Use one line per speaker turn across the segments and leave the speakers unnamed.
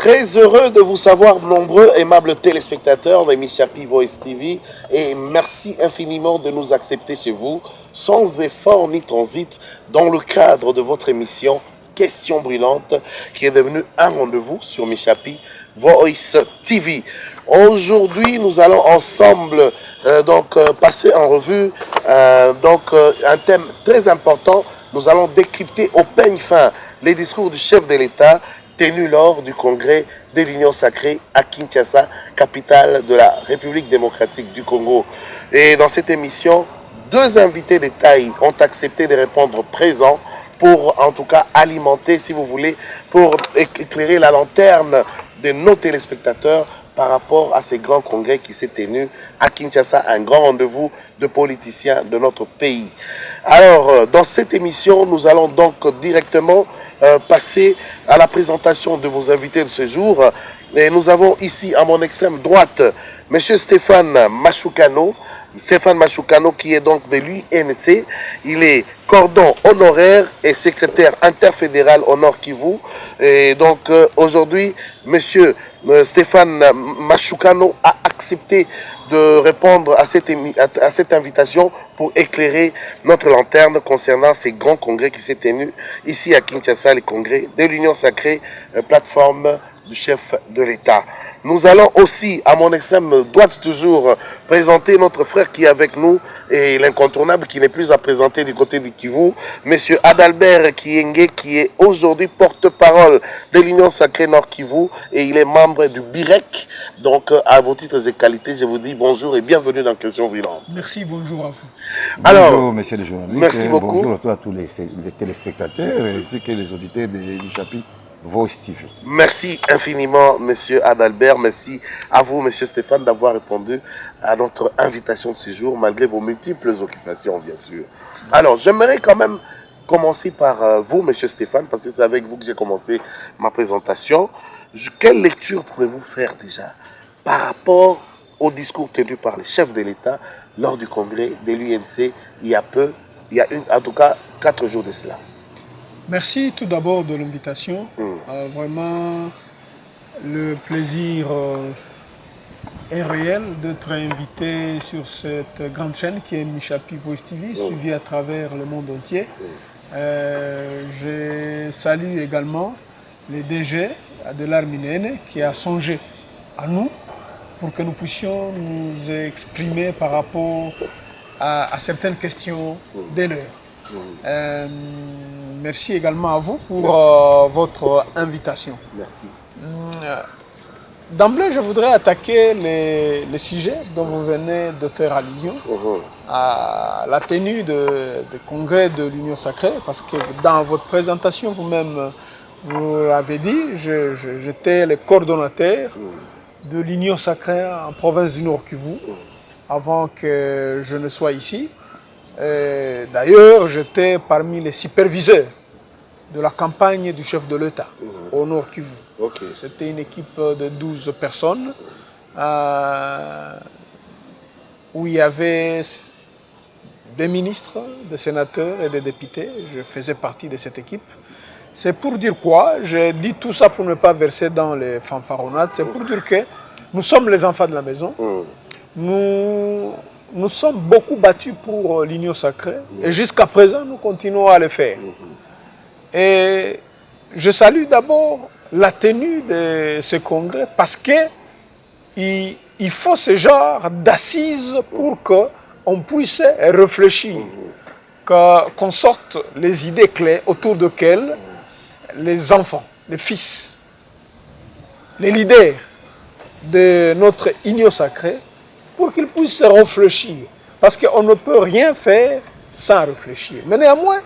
Très heureux de vous savoir nombreux, aimables téléspectateurs de Michapi Voice TV, et merci infiniment de nous accepter chez vous, sans effort ni transit, dans le cadre de votre émission Questions brûlantes, qui est devenue un rendez-vous sur Michapi Voice TV. Aujourd'hui, nous allons ensemble passer en revue un thème très important. Nous allons décrypter au peigne fin les discours du chef de l'État tenu lors du congrès de l'Union sacrée à Kinshasa, capitale de la République démocratique du Congo. Et dans cette émission, deux invités de taille ont accepté de répondre présents pour en tout cas alimenter, si vous voulez, pour éclairer la lanterne de nos téléspectateurs par rapport à ces grands congrès qui s'est tenu à Kinshasa, un grand rendez-vous de politiciens de notre pays. Alors, dans cette émission, nous allons donc directement passer à la présentation de vos invités de ce jour. Et nous avons ici, à mon extrême droite, M. Stéphane Machoukano. Stéphane Machoukano qui est donc de l'UNC. Il est cordon honoraire et secrétaire interfédéral au Nord Kivu. Et donc aujourd'hui, M. Stéphane Machoukano a accepté de répondre à cette invitation pour éclairer notre lanterne concernant ces grands congrès qui s'est tenu ici à Kinshasa, les congrès de l'Union sacrée, plateforme du chef de l'État. Nous allons aussi, à mon extrême droite toujours, présenter notre frère qui est avec nous et l'incontournable qui n'est plus à présenter du côté du Kivu, M. Adalbert Kienge, qui est aujourd'hui porte-parole de l'Union sacrée Nord Kivu et il est membre du BIREC. Donc, à vos titres et qualités, je vous dis bonjour et bienvenue dans Questions brûlantes.
Merci, bonjour à vous.
Alors,
bonjour, messieurs les journalistes.
Merci beaucoup.
Bonjour à toi, à tous les téléspectateurs ainsi que les auditeurs de Michapi Voice TV.
Merci infiniment, Monsieur Adalbert. Merci à vous, Monsieur Stéphane, d'avoir répondu à notre invitation de ce jour, malgré vos multiples occupations, bien sûr. Alors, j'aimerais quand même commencer par vous, Monsieur Stéphane, parce que c'est avec vous que j'ai commencé ma présentation. Quelle lecture pouvez-vous faire déjà par rapport au discours tenu par les chefs de l'État lors du congrès de l'UNC il y a en tout cas 4 jours de cela?
Merci tout d'abord de l'invitation. Vraiment, le plaisir est réel d'être invité sur cette grande chaîne qui est Michapi Voice TV, suivie à travers le monde entier. Je salue également les DG Adelar Minene qui a songé à nous pour que nous puissions nous exprimer par rapport à certaines questions de l'heure. Merci également à vous pour votre invitation.
Merci.
D'emblée, je voudrais attaquer les sujets dont vous venez de faire allusion à la tenue du congrès de l'Union sacrée, parce que dans votre présentation, vous-même, vous l'avez dit, j'étais le coordonnateur de l'Union sacrée en province du Nord Kivu, avant que je ne sois ici. D'ailleurs, j'étais parmi les superviseurs de la campagne du chef de l'État au Nord Kivu. C'était une équipe de 12 personnes où il y avait des ministres, des sénateurs et des députés. Je faisais partie de cette équipe. C'est pour dire quoi? Je dis tout ça pour ne pas verser dans les fanfaronnades. C'est pour dire que nous sommes les enfants de la maison. Nous sommes beaucoup battus pour l'Union sacrée et jusqu'à présent, nous continuons à le faire. Et je salue d'abord la tenue de ce congrès parce qu'il faut ce genre d'assises pour qu'on puisse réfléchir, qu'on sorte les idées claires autour desquelles les enfants, les fils, les leaders de notre Union sacrée, pour qu'ils puissent réfléchir. Parce qu'on ne peut rien faire sans réfléchir. Mais néanmoins,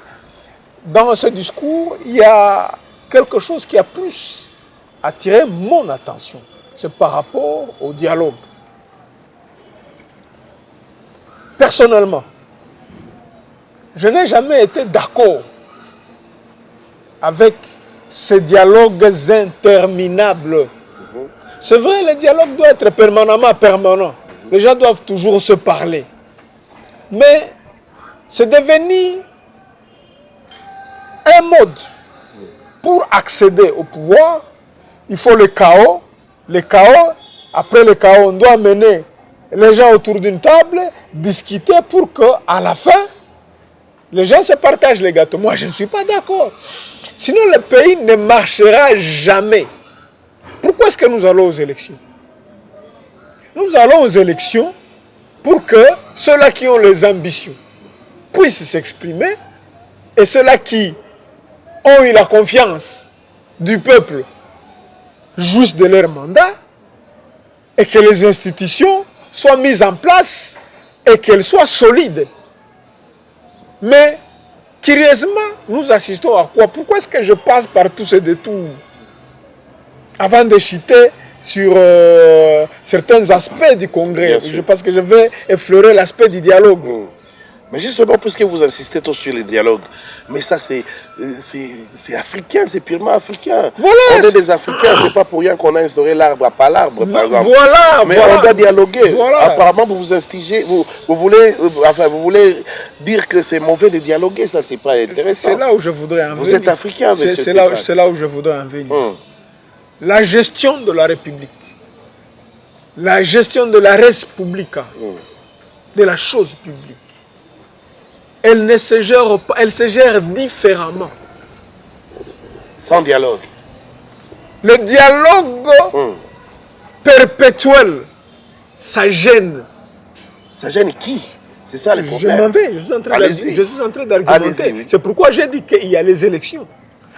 dans ce discours, il y a quelque chose qui a plus attiré mon attention. C'est par rapport au dialogue. Personnellement, je n'ai jamais été d'accord avec ces dialogues interminables. C'est vrai, le dialogue doit être permanent. Les gens doivent toujours se parler. Mais c'est devenu un mode pour accéder au pouvoir il faut le chaos. Le chaos, après le chaos, on doit mener les gens autour d'une table, discuter pour qu'à la fin, les gens se partagent les gâteaux. Moi, je ne suis pas d'accord. Sinon, le pays ne marchera jamais. Pourquoi est-ce que nous allons aux élections? Nous allons aux élections pour que ceux-là qui ont les ambitions puissent s'exprimer et ceux-là qui ont eu la confiance du peuple jouissent de leur mandat et que les institutions soient mises en place et qu'elles soient solides. Mais, curieusement, nous assistons à quoi? Pourquoi est-ce que je passe par tous ces détours avant de chuter sur certains aspects du Congrès? Je pense que je vais effleurer l'aspect du dialogue.
Mais justement, puisque vous insistez tous sur le dialogue, mais ça c'est africain, c'est purement africain.
Voilà.
On est des Africains, c'est pas pour rien qu'on a instauré l'arbre à pas l'arbre, par exemple.
Voilà,
mais
voilà.
on doit dialoguer.
Voilà.
Apparemment, vous vous instigez, vous voulez dire que c'est mauvais de dialoguer, ça c'est pas intéressant.
C'est là où je voudrais en venir.
Vous êtes africain, monsieur
Stéphane. C'est là où je voudrais en venir. La gestion de la République, la gestion de la res publica, de la chose publique, elle ne se gère pas, elle se gère différemment.
Sans dialogue.
Le dialogue perpétuel, ça gêne.
Ça gêne qui? C'est ça le problème.
Je m'en vais, je suis en train d'argumenter.
Oui.
C'est pourquoi j'ai dit qu'il y a les élections.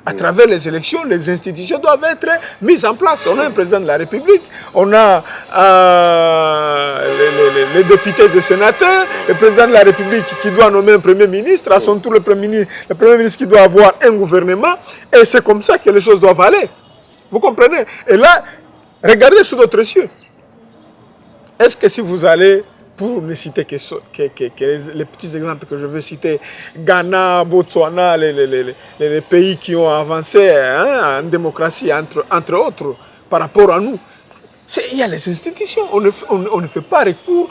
À travers les élections, les institutions doivent être mises en place. On a un président de la République, on a les députés et sénateurs, le président de la République qui doit nommer un premier ministre, à son tour le premier ministre qui doit avoir un gouvernement, et c'est comme ça que les choses doivent aller. Vous comprenez? Et là, regardez sous d'autres cieux. Est-ce que si vous allez, pour ne citer que les petits exemples que je veux citer, Ghana, Botswana, les pays qui ont avancé en démocratie, entre autres, par rapport à nous, il y a les institutions. On ne fait pas recours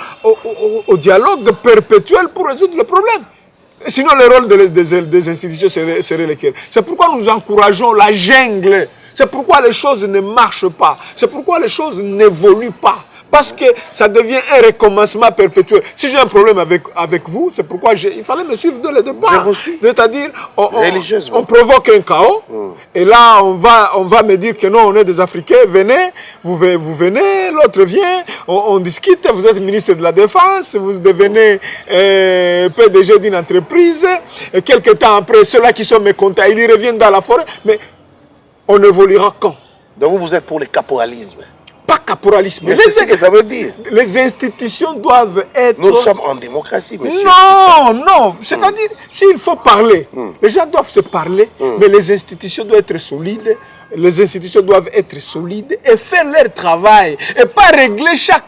au dialogue perpétuel pour résoudre le problème. Sinon, le rôle des institutions serait lequel? C'est pourquoi nous encourageons la jungle. C'est pourquoi les choses ne marchent pas. C'est pourquoi les choses n'évoluent pas. Parce que ça devient un recommencement perpétuel. Si j'ai un problème avec vous, c'est pourquoi il fallait me suivre dès le départ. C'est-à-dire, on provoque un chaos, et là, on va me dire que non, on est des Africains, venez, vous venez, l'autre vient, on discute, vous êtes ministre de la Défense, vous devenez PDG d'une entreprise, et quelques temps après, ceux-là qui sont mécontents, ils reviennent dans la forêt, mais on évoluera quand?
Donc vous êtes pour le caporalisme?
Pas caporalisme.
Mais c'est ce que ça veut dire.
Les institutions doivent être...
Nous sommes en démocratie, monsieur.
Non. C'est-à-dire, s'il faut parler, les gens doivent se parler, mais les institutions doivent être solides. Les institutions doivent être solides et faire leur travail. Et pas régler chaque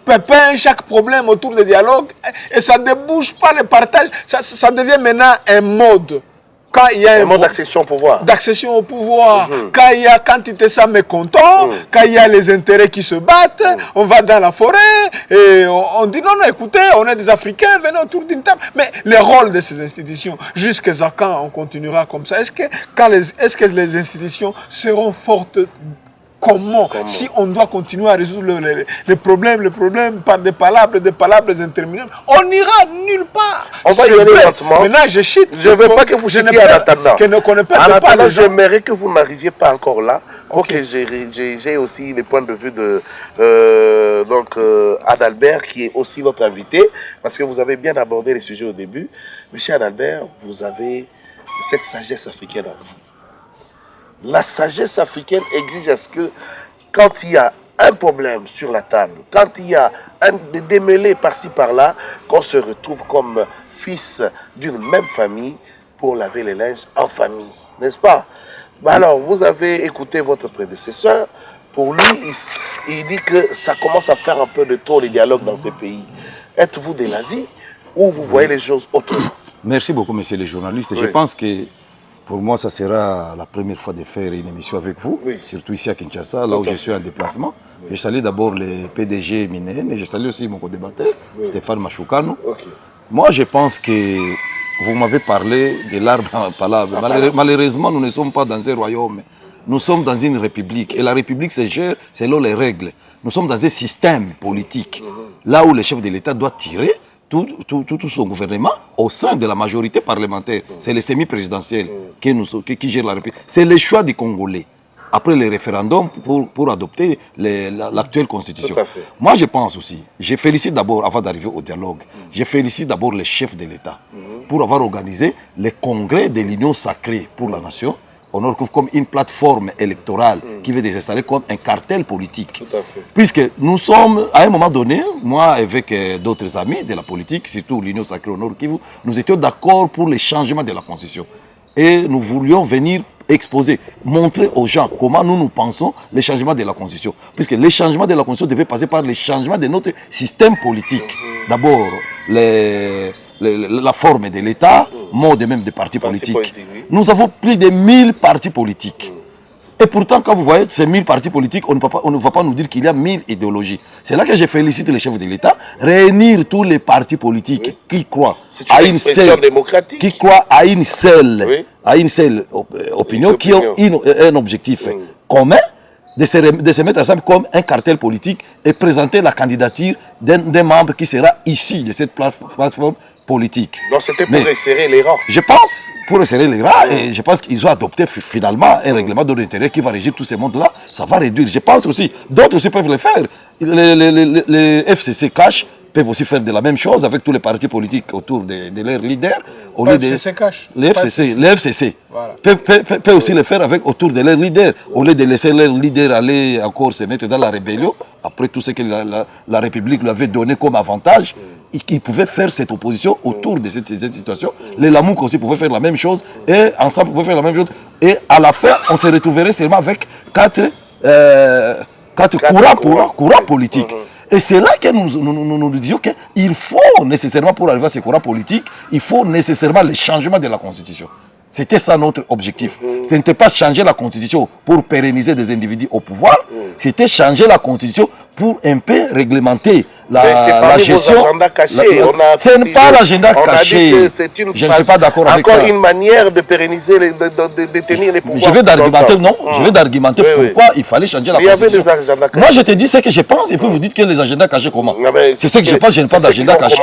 pépin, chaque problème autour des dialogues. Et ça ne débouche pas le partage. Ça devient maintenant un mode. Quand il y a
un mode d'accession au pouvoir.
D'accession au pouvoir. Quand il te sent mécontent, quand il y a les intérêts qui se battent, on va dans la forêt et on dit non, écoutez, on est des Africains, venez autour d'une table. Mais le rôle de ces institutions, jusqu'à quand on continuera comme ça? Est-ce que les institutions seront fortes? Comment? Si on doit continuer à résoudre les problèmes par des palabres interminables, on n'ira nulle part.
On va y aller lentement.
Maintenant, je chute.
Je ne veux pas que vous chutiez en attendant. En attendant, j'aimerais que vous n'arriviez pas encore là, pour que j'ai aussi les points de vue de Adalbert, qui est aussi notre invité, parce que vous avez bien abordé les sujets au début. Monsieur Adalbert, vous avez cette sagesse africaine en vous. La sagesse africaine exige à ce que, quand il y a un problème sur la table, quand il y a des démêlés par-ci par-là, qu'on se retrouve comme fils d'une même famille pour laver les linges en famille, n'est-ce pas? Alors, vous avez écouté votre prédécesseur. Pour lui, il dit que ça commence à faire un peu de trop les dialogues dans ces pays. Êtes-vous de l'avis ou vous voyez les choses autrement?
Merci beaucoup, monsieur le journaliste. Oui. Je pense que pour moi, ça sera la première fois de faire une émission avec vous, surtout ici à Kinshasa, là où je suis en déplacement. Je salue d'abord les PDG Minen et je salue aussi mon co-débatteur, Stéphane Machoukano. Moi, je pense que vous m'avez parlé de l'arbre à palabre. Malheureusement, nous ne sommes pas dans un royaume nous sommes dans une république. Et la république se gère selon les règles. Nous sommes dans un système politique. Là où le chef de l'État doit tirer tout son gouvernement au sein de la majorité parlementaire. C'est le semi-présidentiel qui gère la république. C'est le choix des Congolais. Après les référendums pour adopter l'actuelle constitution. Moi, je pense aussi, je félicite d'abord, avant d'arriver au dialogue, je félicite d'abord les chefs de l'État pour avoir organisé le congrès de l'Union sacrée pour la nation. On le retrouve comme une plateforme électorale qui veut désinstaller comme un cartel politique. Puisque nous sommes, à un moment donné, moi avec d'autres amis de la politique, surtout l'Union sacrée au Nord Kivu, nous étions d'accord pour le changement de la constitution. Et nous voulions venir exposer, montrer aux gens comment nous pensons le changement de la Constitution. Puisque le changement de la Constitution devait passer par le changement de notre système politique. D'abord, la forme de l'État, mode même des partis politiques. Nous avons plus de 1000 partis politiques. Et pourtant, quand vous voyez ces 1000 partis politiques, on ne va pas nous dire qu'il y a 1000 idéologies. C'est là que je félicite les chefs de l'État, réunir tous les partis politiques qui croient à une seule démocratique, qui croient à une seule, opinion, qui ont un objectif commun, de se mettre ensemble comme un cartel politique et présenter la candidature d'un membre qui sera issu de cette plateforme politique.
Donc c'était pour resserrer les rangs.
Je pense, pour resserrer les rangs, et je pense qu'ils ont adopté finalement un règlement de l'intérieur qui va régir tous ces mondes-là. Ça va réduire. Je pense aussi, d'autres aussi peuvent le faire. Les FCC cash peuvent aussi faire de la même chose avec tous les partis politiques autour de leurs leaders.
Le FCC cash.
Les FCC voilà. peuvent aussi le faire autour de leurs leaders. Au lieu de laisser leurs leaders aller encore se mettre dans la rébellion, après tout ce que la République lui avait donné comme avantage, ils pouvaient faire cette opposition autour de cette situation. Les Lamouk aussi pouvaient faire la même chose, et ensemble pouvaient faire la même chose. Et à la fin, on se retrouverait seulement avec quatre courants politiques. Et c'est là que nous disions qu'il faut nécessairement, pour arriver à ces courants politiques, il faut nécessairement le changement de la Constitution. C'était ça notre objectif. Ce n'était pas changer la Constitution pour pérenniser des individus au pouvoir, c'était changer la Constitution pour un peu réglementer la gestion. Ce n'est pas l'agenda caché. Je ne suis pas d'accord avec ça.
Encore une manière de pérenniser, de tenir les pouvoirs.
Je vais d'argumenter, non. Je vais d'argumenter pourquoi il fallait changer la Constitution.
Il y avait des agendas cachés.
Moi, je te dis ce que je pense et puis vous dites que les agendas cachés, comment? C'est ce que je pense, je n'ai pas d'agenda caché.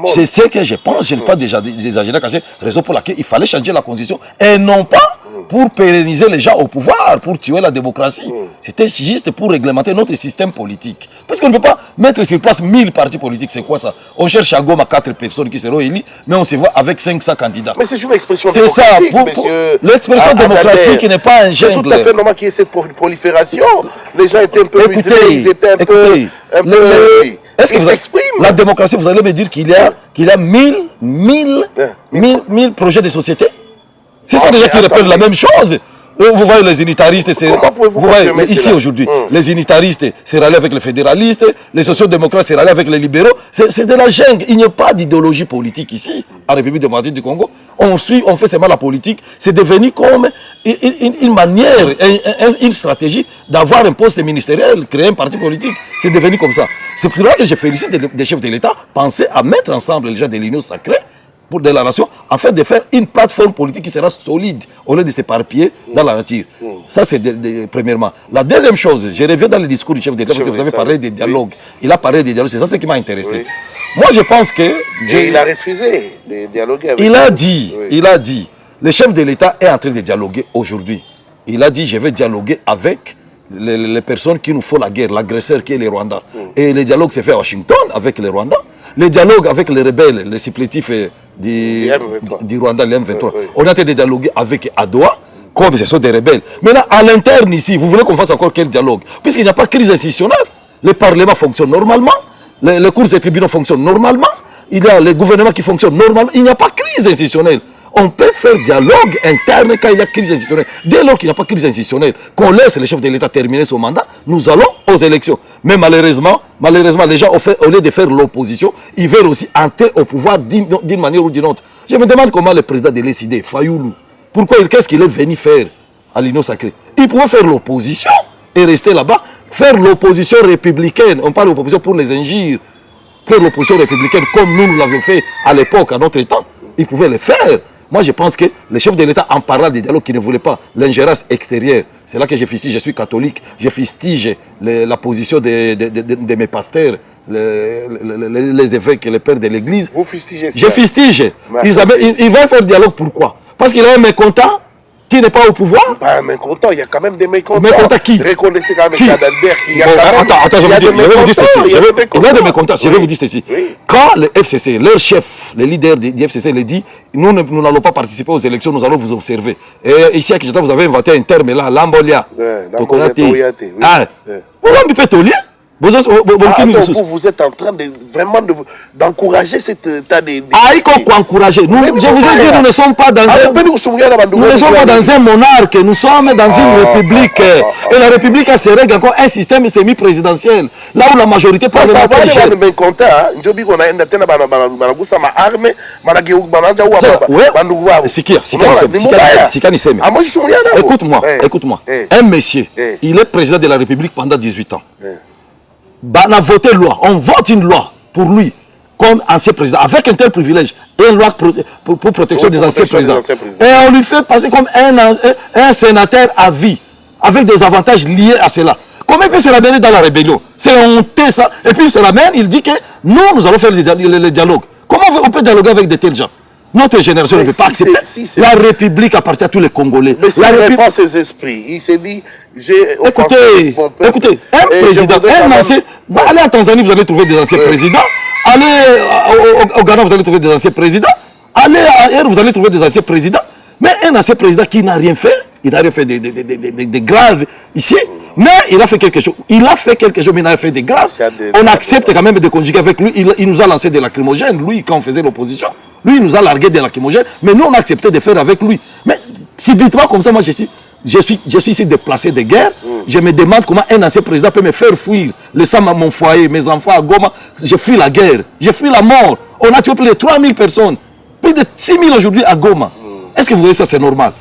C'est ce que je pense, je n'ai pas des agendas cachés. Raison pour laquelle il fallait changer la Constitution et non pas pour pérenniser les gens au pouvoir, pour tuer la démocratie. C'était juste pour réglementer notre système politique. Parce qu'on ne peut pas mettre sur place 1000 partis politiques. C'est quoi ça? On cherche à Goma 4 personnes qui seront élues, mais on se voit avec 500 candidats.
Mais c'est une expression démocratique, monsieur.
L'expression démocratique n'est pas un geste.
C'est tout à fait normal qu'il y ait cette prolifération. Les gens étaient un peu muselés, ils étaient un peu...
Est-ce que la démocratie, vous allez me dire qu'il y a 1000 projets de société? Ce sont des gens qui répètent la même chose. Vous voyez les unitaristes, ici aujourd'hui, les unitaristes se rallient avec les fédéralistes, les sociodémocrates se rallient avec les libéraux. C'est de la jungle. Il n'y a pas d'idéologie politique ici, en République démocratique du Congo. On fait seulement la politique. C'est devenu comme une manière, une stratégie d'avoir un poste ministériel, créer un parti politique. C'est devenu comme ça. C'est pour ça que je félicite des chefs de l'État penser à mettre ensemble les gens de l'Union sacrée de la nation, afin de faire une plateforme politique qui sera solide au lieu de s'éparpiller dans la nature. Ça, c'est premièrement. La deuxième chose, je reviens dans le discours du chef d'État, parce que vous avez parlé des dialogues. Il a parlé des dialogues, c'est ça ce qui m'a intéressé. Moi, je pense que...
Et il a refusé de dialoguer avec
il a dit, le chef de l'État est en train de dialoguer aujourd'hui. Il a dit, je vais dialoguer avec les personnes qui nous font la guerre, l'agresseur qui est le Rwanda. Et le dialogue s'est fait à Washington avec les Rwandais. Le dialogue avec les rebelles, les supplétifs du Rwanda, les M23. On a été de dialoguer avec Adoua, comme ce sont des rebelles. Maintenant, à l'interne ici, vous voulez qu'on fasse encore quel dialogue? Puisqu'il n'y a pas de crise institutionnelle. Le Parlement fonctionne normalement, les cours des tribunaux fonctionnent normalement, il y a le gouvernement qui fonctionne normalement, il n'y a pas de crise institutionnelle. On peut faire dialogue interne quand il y a crise institutionnelle. Dès lors qu'il n'y a pas de crise institutionnelle, qu'on laisse le chef de l'État terminer son mandat, nous allons aux élections. Mais malheureusement, les gens, au lieu de faire l'opposition, ils veulent aussi entrer au pouvoir d'une manière ou d'une autre. Je me demande comment le président de l'ECD, Fayoulou, qu'est-ce qu'il est venu faire à l'Union sacrée? Il pouvait faire l'opposition et rester là-bas, faire l'opposition républicaine. On parle d'opposition pour les injures. Faire l'opposition républicaine comme nous l'avions fait à l'époque, à notre temps. Il pouvait le faire. Moi, je pense que les chefs de l'État, en parlant des dialogues qui ne voulaient pas l'ingérence extérieure, c'est là que je fustige, je suis catholique, je fustige la position de mes pasteurs, les évêques, les pères de l'Église.
Vous fustigez ça?
Je fustige. Ils vont faire dialogue, pourquoi? Parce qu'il y a un mécontent qui n'est pas au pouvoir.
Pas un mécontent, il y a quand même des mécontents.
Mécontents qui?
Reconnaissez quand même
Qui?
Adalbert qu'il y a
Bon,
quand même...
attends, je vais vous dire ceci. Il y a des mécontents, je vais vous dire ceci.
Oui.
Quand le FCC, leur chef, le leader du FCC, le dit, nous n'allons pas participer aux élections, nous allons vous observer. Et ici à Kinshasa, vous avez inventé un terme là, l'ambolia.
Tokoyate.
Ah, vous peut tolier.
Vous êtes en train de vraiment d'encourager cet état de...
Ah, il faut encourager. Je vous ai dit, nous ne sommes pas dans un monarque, nous sommes dans une république. Et la république a ses règles, encore un système semi-présidentiel. Là où la majorité parlementaire gère. Écoute-moi. Un monsieur, il est président de la République pendant 18 ans. On a voté loi, on vote une loi pour lui comme ancien président, avec un tel privilège, et une loi pour protection des anciens présidents. Et on lui fait passer comme un sénateur à vie, avec des avantages liés à cela. Comment il peut se ramener dans la rébellion? C'est honteux ça. Et puis il se ramène, il dit que nous allons faire le dialogue. Comment on peut dialoguer avec de tels gens? Notre génération ne peut pas accepter. La République appartient à tous les Congolais.
Mais il n'a pas ses esprits. Il s'est dit,
écoutez, un président, un ancien, allez en Tanzanie, vous allez trouver des anciens présidents. Allez au Ghana, vous allez trouver des anciens présidents. Allez ailleurs, vous allez trouver des anciens présidents. Mais un ancien président qui n'a rien fait, il n'a rien fait de grave ici, mais il a fait quelque chose. Il a fait quelque chose, mais il n'a fait de grave. On accepte quand même de conjuguer avec lui. Il nous a lancé des lacrymogènes, lui, quand on faisait l'opposition. Lui, il nous a largué des lacrymogènes, mais nous, on a accepté de faire avec lui. Mais subitement, comme ça, moi, je suis ici déplacé de guerre. Je me demande comment un ancien président peut me faire fuir, laissant mon foyer, mes enfants à Goma. Je fuis la guerre, je fuis la mort. On a tué plus de 3000 personnes, plus de 6000 aujourd'hui à Goma. Est-ce que vous voyez ça, c'est normal?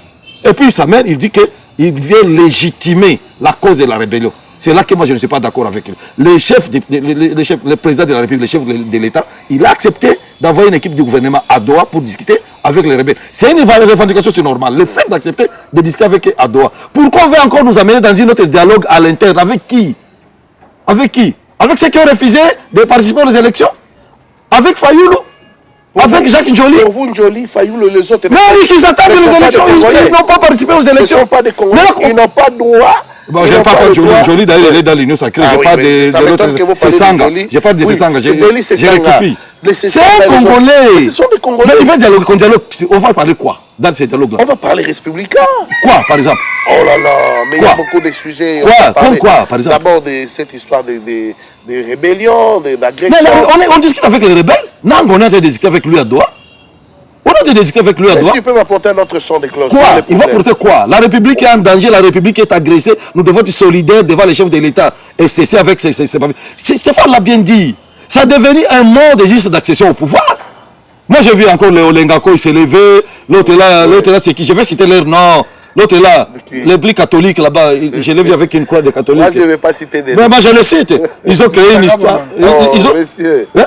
Et puis, sa mère, il dit qu'il vient légitimer la cause de la rébellion. C'est là que moi, je ne suis pas d'accord avec lui. Le président de la République, le chef de l'État, il a accepté d'envoyer une équipe du gouvernement à Doha pour discuter avec les rebelles. C'est une revendication, c'est normal. Le fait d'accepter de discuter avec eux à Doha. Pourquoi on veut encore nous amener dans un autre dialogue à l'interne? Avec qui? Avec qui? Avec ceux qui ont refusé de participer aux élections? Avec Fayoulou? Avec Jacques Njoli?
Pour vous, Njoli, Fayoulou, les autres...
Mais oui, qu'ils attendent les élections, ils n'ont pas participé aux élections.
Ils ne sont pas des Congolais, ils n'ont pas droit...
Bon, je n'ai pas fait Njoli, d'ailleurs, il est dans l'Union sacrée. Je parle de l'autre, c'est Sanga. Je parle de Sanga, je rectifie. C'est un Congolais.
Ce sont des Congolais.
Mais il va dialoguer, on va parler quoi dans ces dialogues-là?
On va parler républicain.
Quoi, par exemple?
Oh là là, mais il y a beaucoup de sujets.
Quoi? Comme quoi, par exemple?
D'abord, de cette histoire de rébellion, d'agression.
Mais on discute avec les rebelles. Non, on est en train de discuter avec lui à Doha. On a discuté avec lui à Doha.
Est-ce qu'il peut m'apporter un autre son de cloche?
Quoi? Il va porter quoi? La République est en danger, la République est agressée. Nous devons être solidaires devant les chefs de l'État et cesser avec ces... Stéphane l'a bien dit. Ça a devenu un monde juste d'accession au pouvoir. Moi, j'ai vu encore le Olengako, il s'est levé. L'autre là, c'est qui? Je vais citer leur nom. L'autre est là, l'église catholique là-bas, je l'ai vu avec une croix de catholique.
Moi, je ne vais pas citer des
noms. Mais moi, je le cite. Ils ont créé une histoire.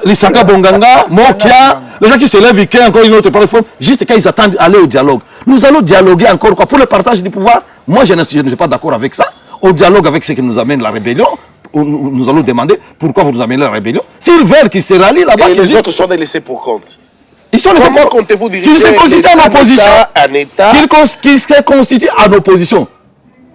L'Isanga Bonganga, Mokia, les gens qui se lèvent, ils créent encore une autre plateforme, juste quand ils attendent aller au dialogue. Nous allons dialoguer encore quoi? Pour le partage du pouvoir. Moi, je ne suis pas d'accord avec ça. Au dialogue avec ce qui nous amène la rébellion, nous allons demander pourquoi vous nous amenez la rébellion. S'ils veulent qu'ils se rallient là-bas.
Et les autres sont des laissés pour compte.
Ils sont
comment comptez-vous diriger
qu'ils se constituent en opposition, qu'ils se constituent en opposition,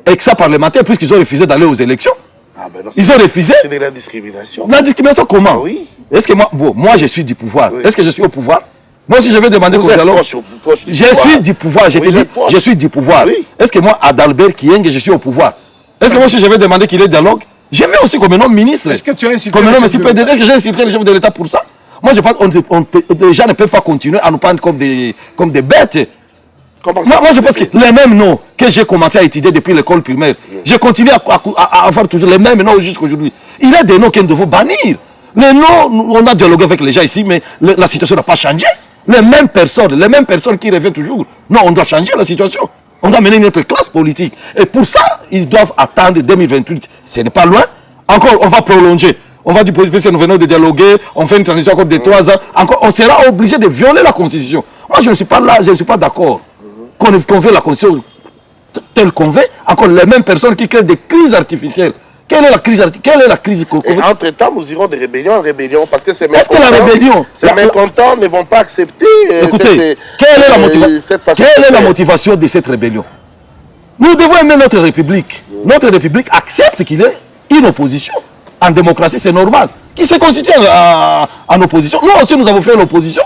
ex-parlementaires, puisqu'ils ont refusé d'aller aux élections.
Ah ben non,
ils ont refusé.
C'est de la discrimination.
La discrimination comment?
Oui.
Est-ce que moi je suis du pouvoir? Oui. Est-ce que je suis au pouvoir? Moi aussi je vais demander aux dialogue. Je suis du pouvoir, je te dis, je suis du pouvoir. Oui. Est-ce que moi, Adalbert Kieng, je suis au pouvoir? Est-ce que moi aussi je vais demander qu'il y ait dialogue? Je vais aussi comme un homme ministre. Est-ce
que tu as incité
comme un homme aussi PDD? Est-ce que j'ai incité le chef de l'État pour ça? Moi, je pense les gens ne peuvent pas continuer à nous prendre comme des bêtes. Moi, je pense que les mêmes noms que j'ai commencé à étudier depuis l'école primaire, je continue à avoir toujours les mêmes noms jusqu'à aujourd'hui. Il y a des noms que nous devons bannir. Les noms, on a dialogué avec les gens ici, mais la situation n'a pas changé. Les mêmes personnes qui reviennent toujours. Non, on doit changer la situation. On doit mener notre classe politique. Et pour ça, ils doivent attendre 2028. Ce n'est pas loin. Encore, on va prolonger. on va dire, puisque nous venons de dialoguer, on fait une transition encore de 3 ans, encore, on sera obligé de violer la Constitution. Moi, je ne suis pas là, je ne suis pas d'accord qu'on veut la Constitution telle qu'on veut, encore les mêmes personnes qui créent des crises artificielles. Quelle est la crise?
Et entre-temps, nous irons de rébellion en rébellion parce que ces
Est-ce que la rébellion,
ces mécontents ne vont pas accepter
écoutez, quelle est la motivation de cette rébellion? Nous devons aimer notre République. Notre République accepte qu'il y ait une opposition. En démocratie, c'est normal. Qui se constitue en opposition? Nous aussi, nous avons fait l'opposition.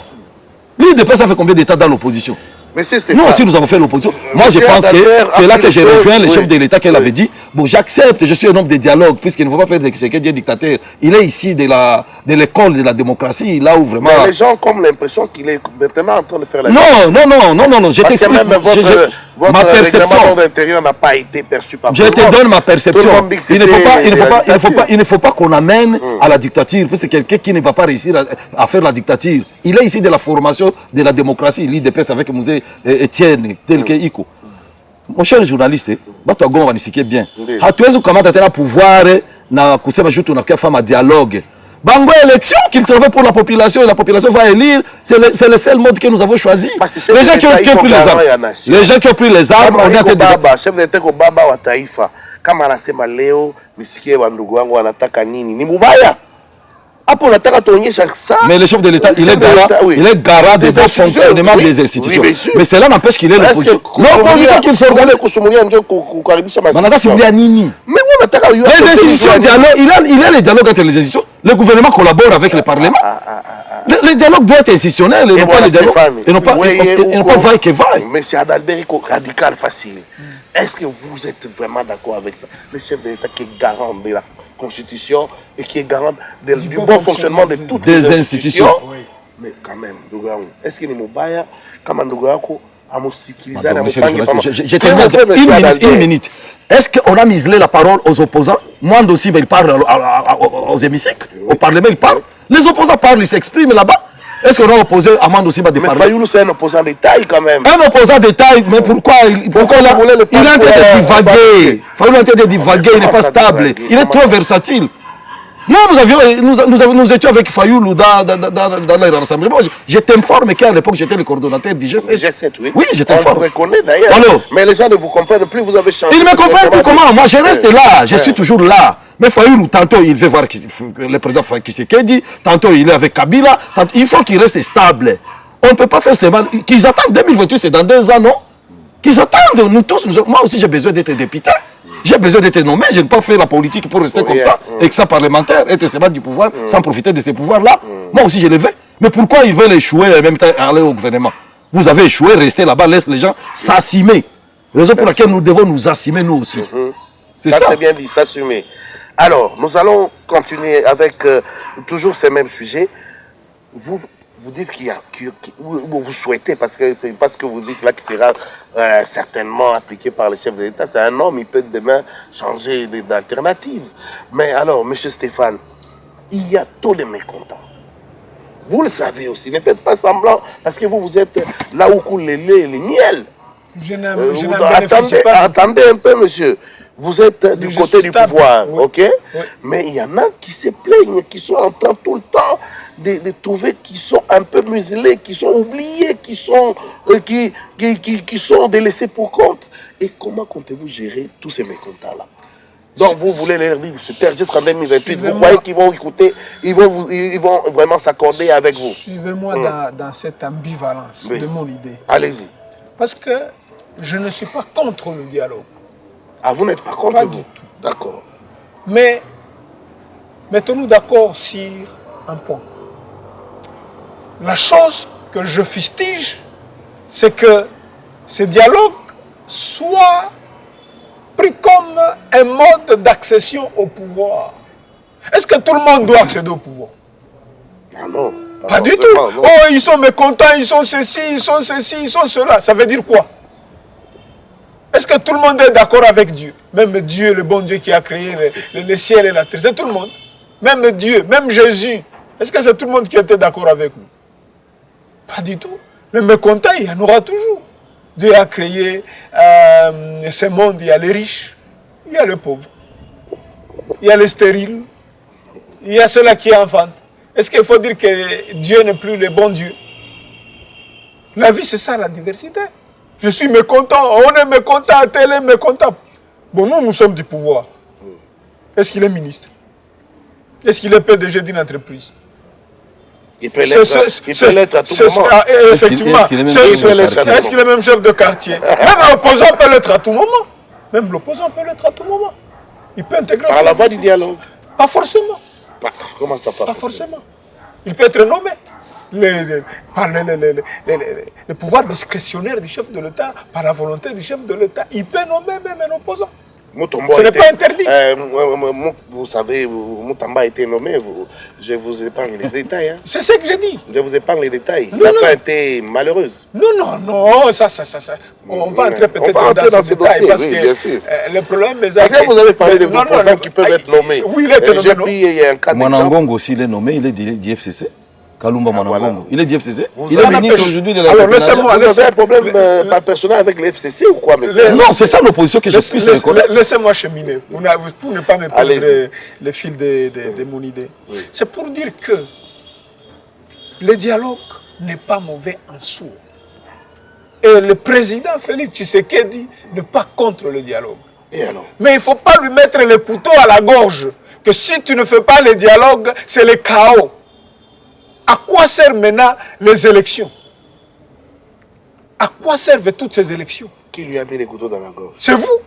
L'UDP, ça fait combien d'États dans l'opposition? Nous aussi, nous avons fait l'opposition. Moi, je pense que c'est là que j'ai rejoint le chef de l'État qu'elle avait dit, bon, j'accepte, je suis un homme de dialogue, puisqu'il ne faut pas faire de ce qu'elle dit dictateur. Il est ici de l'école de la démocratie, là où vraiment...
Mais les gens ont comme l'impression qu'il est maintenant en train de faire la...
Non, je t'explique.
Ma perception d'intérieur n'a pas été perçue par
je te donne ma perception. Il ne faut pas qu'on amène à la dictature, parce que quelqu'un qui ne va pas réussir à faire la dictature. Il est ici de la formation de la démocratie. L'IDPS avec Mouzé Etienne, tel que Iko. Mon cher journaliste, tu as bien. Tu as un pouvoir na kusema jutu na faire un dialogue. Bango élection qu'il travaille pour la population et la population va élire, c'est le seul mode que nous avons choisi. Les gens qui ont pris les armes. Les gens qui ont pris les armes, on a
été chef d'État ko baba wa taifa. Kama anasema leo nisikie wandugu wangu wanataka nini? Ni mubaya. Hapo nataka tuonyesha ça.
Mais le chef de l'État, il est garant du bon fonctionnement des institutions. Mais cela n'empêche qu'il est l'opposition. L'opposition qu'il s'organise. Les institutions dialoguent, il y a les dialogues entre les institutions. Le gouvernement collabore avec le Parlement. Le dialogue doit être institutionnel et non pas le dialogue. Et non pas vaille que vaille.
Mais c'est Adalbert radical facile. Est-ce que vous êtes vraiment d'accord avec ça? Le chef de l'État qui est garant de la Constitution et qui est garant du bon fonctionnement de toutes les institutions. Oui. Mais quand même, est-ce qu'il est mobile comme un Ndougako à m'osikiliser?
Une minute. Est-ce qu'on a miselé la parole aux opposants? Moi aussi, il parle aux hémicycles, au Parlement, il parle. Les opposants parlent, ils s'expriment là-bas. Est-ce qu'on a opposé Amand aussi de parler?
Mais Fayoulou, c'est un opposant de taille quand même.
Un opposant de taille, mais pourquoi il est en train de divaguer. Fayoulou est en train de divaguer, il n'est pas stable. Il est trop versatile. Non, nous étions avec Fayoulou dans le rassemblement. Je t'informe qu'à l'époque, j'étais le coordonnateur du G7.
G7, oui.
Oui, je t'informe.
On vous reconnaît d'ailleurs. Mais les gens ne vous comprennent plus, vous avez changé.
Ils ne me comprennent plus comment? Moi, je reste là, je suis toujours là. Mais Fayoulou, tantôt, il veut voir le président Tshisekedi, tantôt, il est avec Kabila. Il faut qu'il reste stable. On ne peut pas faire seulement... Qu'ils attendent 2028, c'est dans 2 ans, non? Qu'ils attendent, nous tous. Moi aussi, j'ai besoin d'être député. J'ai besoin d'être nommé, je ne peux pas faire la politique pour rester comme ça, avec ça parlementaire, être seulement du pouvoir, sans profiter de ces pouvoirs-là. Moi aussi, je le veux. Mais pourquoi ils veulent échouer et en même temps aller au gouvernement? Vous avez échoué, restez là-bas, laisse les gens s'assumer. Raison pour laquelle nous devons nous assumer, nous aussi.
C'est ça. C'est bien dit, s'assumer. Alors, nous allons continuer avec toujours ces mêmes sujets. Vous dites vous souhaitez, parce que c'est pas ce que vous dites là qui sera certainement appliqué par le chef de l'État. C'est un homme, il peut demain changer d'alternative. Mais alors, M. Stéphane, il y a tous les mécontents. Vous le savez aussi, ne faites pas semblant, parce que vous êtes là où coule les laits et les miel. Attendez un peu, monsieur. Vous êtes du côté du pouvoir, oui. Ok? Oui. Mais il y en a qui se plaignent, qui sont en train tout le temps de trouver qu'ils sont un peu muselés, qui sont oubliés, qui sont délaissés pour compte. Et comment comptez-vous gérer tous ces mécontents-là? Donc vous voulez les dire, c'est jusqu'en 2028, vous croyez qu'ils vont écouter, ils vont vraiment s'accorder avec vous?
Suivez-moi dans cette ambivalence de mon idée.
Allez-y.
Parce que je ne suis pas contre le dialogue.
Ah, vous n'êtes pas contre? Pas du tout. D'accord.
Mais mettons-nous d'accord sur un point. La chose que je fustige, c'est que ce dialogue soit pris comme un mode d'accession au pouvoir. Est-ce que tout le monde doit accéder au pouvoir?
Ah non.
Pas du tout. Oh, ils sont mécontents, ils sont ceci, ils sont ceci, ils sont cela. Ça veut dire quoi? Est-ce que tout le monde est d'accord avec Dieu? Même Dieu, le bon Dieu qui a créé le ciel et la terre, c'est tout le monde. Même Dieu, même Jésus. Est-ce que c'est tout le monde qui était d'accord avec nous? Pas du tout. Le mécontent, il y en aura toujours. Dieu a créé ce monde, il y a les riches, il y a les pauvres, il y a les stériles, il y a ceux-là qui enfantent. Est-ce qu'il faut dire que Dieu n'est plus le bon Dieu? La vie, c'est ça, la diversité. Je suis mécontent, on est mécontent, tel est mécontent. Bon, nous sommes du pouvoir. Est-ce qu'il est ministre? Est-ce qu'il est PDG d'une entreprise?
Il peut l'être à tout moment.
Effectivement. Est-ce qu'il est même chef de quartier? Même l'opposant peut l'être à tout moment. Même l'opposant peut l'être à tout moment. Il peut intégrer...
Par la voie du dialogue?
Pas forcément.
Comment ça
pas forcément? Il peut être nommé. Le pouvoir discrétionnaire du chef de l'État, par la volonté du chef de l'État, il peut nommer même un opposant. Ce n'est pas interdit.
Vous savez, Moutamba a été nommé, je vous épargne les détails. Hein.
C'est ce que j'ai dit.
Je vous épargne les détails. La fin a été malheureuse.
Non, ça. On va entrer peut-être dans ces détails parce que le problème est...
Parce que vous avez parlé de opposants qui peuvent être nommés.
Oui, il est nommé.
J'ai pris il y a un cas d'exemple.
Mwanangongo aussi, il est nommé, il est du FCC. Kalumba Mwanangongo.
Voilà.
Il est du FCC.
Il est ministre aujourd'hui de la... Alors, laissez-moi... Vous avez un problème pas personnel avec le FCC ou quoi, monsieur?
Non, c'est ça l'opposition que je puisse reconnaître.
Laissez-moi cheminer, pour ne pas me perdre le fil de mon idée. Oui. C'est pour dire que le dialogue n'est pas mauvais en soi. Et le président Félix Tshisekedi n'est pas contre le dialogue.
Et alors?
Mais il ne faut pas lui mettre le couteau à la gorge. Que si tu ne fais pas le dialogue, c'est le chaos. À quoi servent maintenant les élections? À quoi servent toutes ces élections?
Qui lui a mis les couteaux dans la gorge?
C'est vous.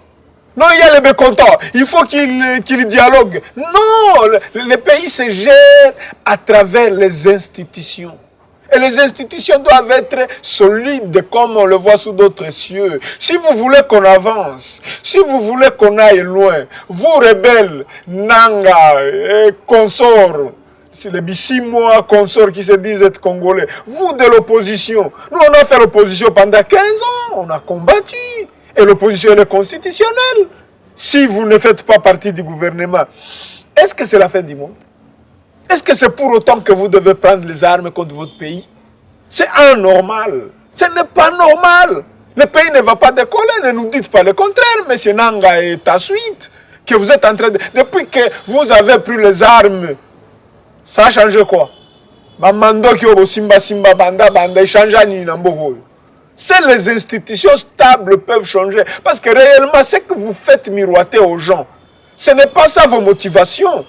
Non, il y a les mécontents. Il faut qu'il dialogue. Non, le pays se gère à travers les institutions. Et les institutions doivent être solides comme on le voit sous d'autres cieux. Si vous voulez qu'on avance, si vous voulez qu'on aille loin, vous rebelles, Nanga, consorts, c'est les Bissimois consorts qui se disent être congolais, vous de l'opposition, nous on a fait l'opposition pendant 15 ans, on a combattu, et l'opposition elle est constitutionnelle. Si vous ne faites pas partie du gouvernement, est-ce que c'est la fin du monde? Est-ce que c'est pour autant que vous devez prendre les armes contre votre pays? C'est anormal. Ce n'est pas normal. Le pays ne va pas décoller, ne nous dites pas le contraire, M. Nanga et ta suite, que vous êtes en train de... Depuis que vous avez pris les armes, ça a changé quoi? Seules les institutions stables peuvent changer. Parce que réellement, ce que vous faites miroiter aux gens, ce n'est pas ça vos motivations.